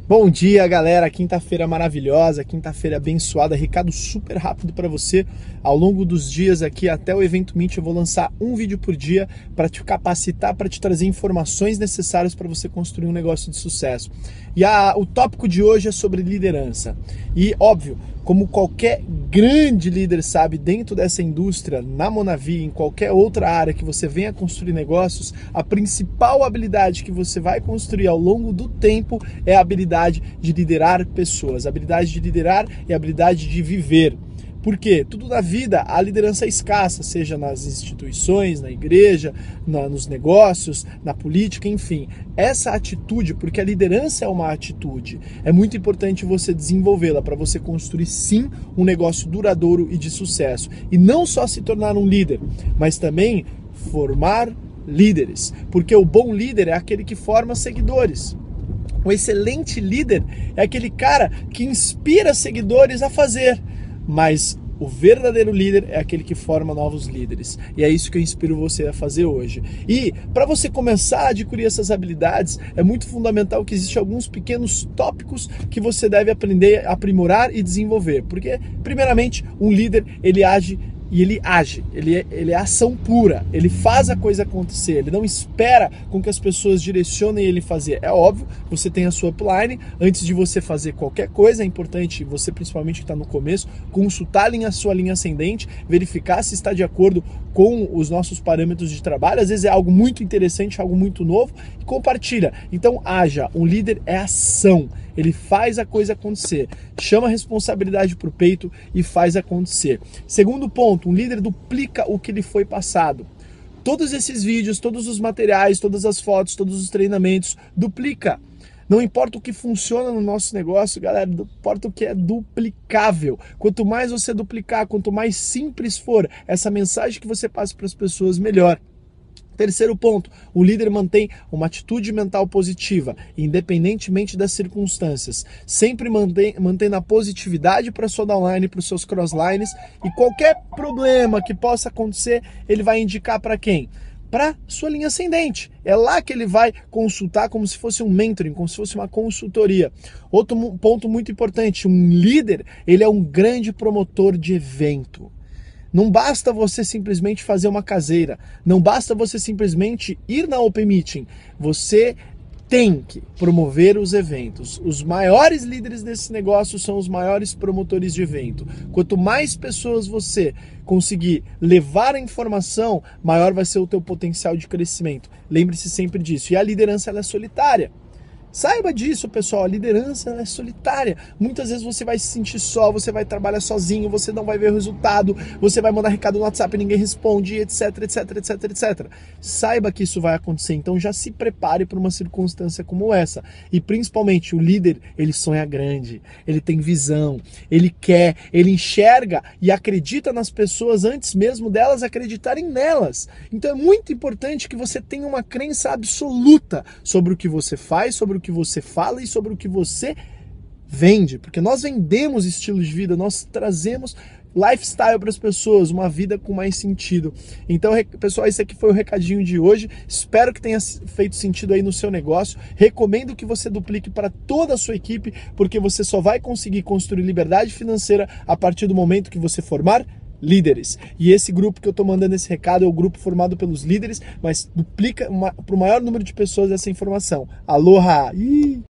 Bom dia, galera. Quinta-feira maravilhosa, quinta-feira abençoada. Recado super rápido para você. Ao longo dos dias aqui até o evento Meet eu vou lançar um vídeo por dia para te capacitar, para te trazer informações necessárias para você construir um negócio de sucesso. E o tópico de hoje é sobre liderança. E óbvio, como qualquer grande líder sabe, dentro dessa indústria, na Monavi, em qualquer outra área que você venha construir negócios, a principal habilidade que você vai construir ao longo do tempo é a habilidade de liderar pessoas. A habilidade de liderar é a habilidade de viver. Por quê? Tudo na vida, a liderança é escassa, seja nas instituições, na igreja, nos negócios, na política, enfim. Essa atitude, porque a liderança é uma atitude, é muito importante você desenvolvê-la para você construir sim um negócio duradouro e de sucesso. E não só se tornar um líder, mas também formar líderes. Porque o bom líder é aquele que forma seguidores. Um excelente líder é aquele cara que inspira seguidores a fazer. Mas o verdadeiro líder é aquele que forma novos líderes. E é isso que eu inspiro você a fazer hoje. E para você começar a adquirir essas habilidades, é muito fundamental que existam alguns pequenos tópicos que você deve aprender, aprimorar e desenvolver. Porque, primeiramente, um líder, ele age e ele age, ele é ação pura, ele faz a coisa acontecer, ele não espera com que as pessoas direcionem ele fazer. É óbvio, você tem a sua upline, antes de você fazer qualquer coisa, é importante, você principalmente que está no começo, consultar a sua linha ascendente, verificar se está de acordo com os nossos parâmetros de trabalho, às vezes é algo muito interessante, algo muito novo, e compartilha. Então haja, um líder é ação, ele faz a coisa acontecer, chama a responsabilidade para o peito e faz acontecer. Segundo ponto, um líder duplica o que lhe foi passado. Todos esses vídeos, todos os materiais, todas as fotos, todos os treinamentos, duplica. Não importa o que funciona no nosso negócio, galera, importa o que é duplicável. Quanto mais você duplicar, quanto mais simples for essa mensagem que você passa para as pessoas, melhor. Terceiro ponto, o líder mantém uma atitude mental positiva, independentemente das circunstâncias. Sempre mantém a positividade para sua downline, para os seus crosslines, e qualquer problema que possa acontecer, ele vai indicar para quem? Para sua linha ascendente. É lá que ele vai consultar como se fosse um mentoring, como se fosse uma consultoria. Outro ponto muito importante, um líder, ele é um grande promotor de evento. Não basta você simplesmente fazer uma caseira, não basta você simplesmente ir na Open Meeting, você tem que promover os eventos. Os maiores líderes desse negócio são os maiores promotores de evento. Quanto mais pessoas você conseguir levar a informação, maior vai ser o teu potencial de crescimento. Lembre-se sempre disso. E a liderança ela é solitária. Saiba disso, pessoal, a liderança é solitária. Muitas vezes você vai se sentir só, você vai trabalhar sozinho, você não vai ver o resultado, você vai mandar recado no WhatsApp e ninguém responde, etc, etc, etc, etc. Saiba que isso vai acontecer, então já se prepare para uma circunstância como essa. E principalmente, o líder, ele sonha grande, ele tem visão, ele quer, ele enxerga e acredita nas pessoas antes mesmo delas acreditarem nelas. Então é muito importante que você tenha uma crença absoluta sobre o que você faz, sobre o que você fala e sobre o que você vende, porque nós vendemos estilo de vida, nós trazemos lifestyle para as pessoas, uma vida com mais sentido. Então, pessoal, esse aqui foi o recadinho de hoje. Espero que tenha feito sentido aí no seu negócio. Recomendo que você duplique para toda a sua equipe, porque você só vai conseguir construir liberdade financeira a partir do momento que você formar líderes. E esse grupo que eu estou mandando esse recado é o grupo formado pelos líderes, mas duplica para o maior número de pessoas essa informação. Aloha!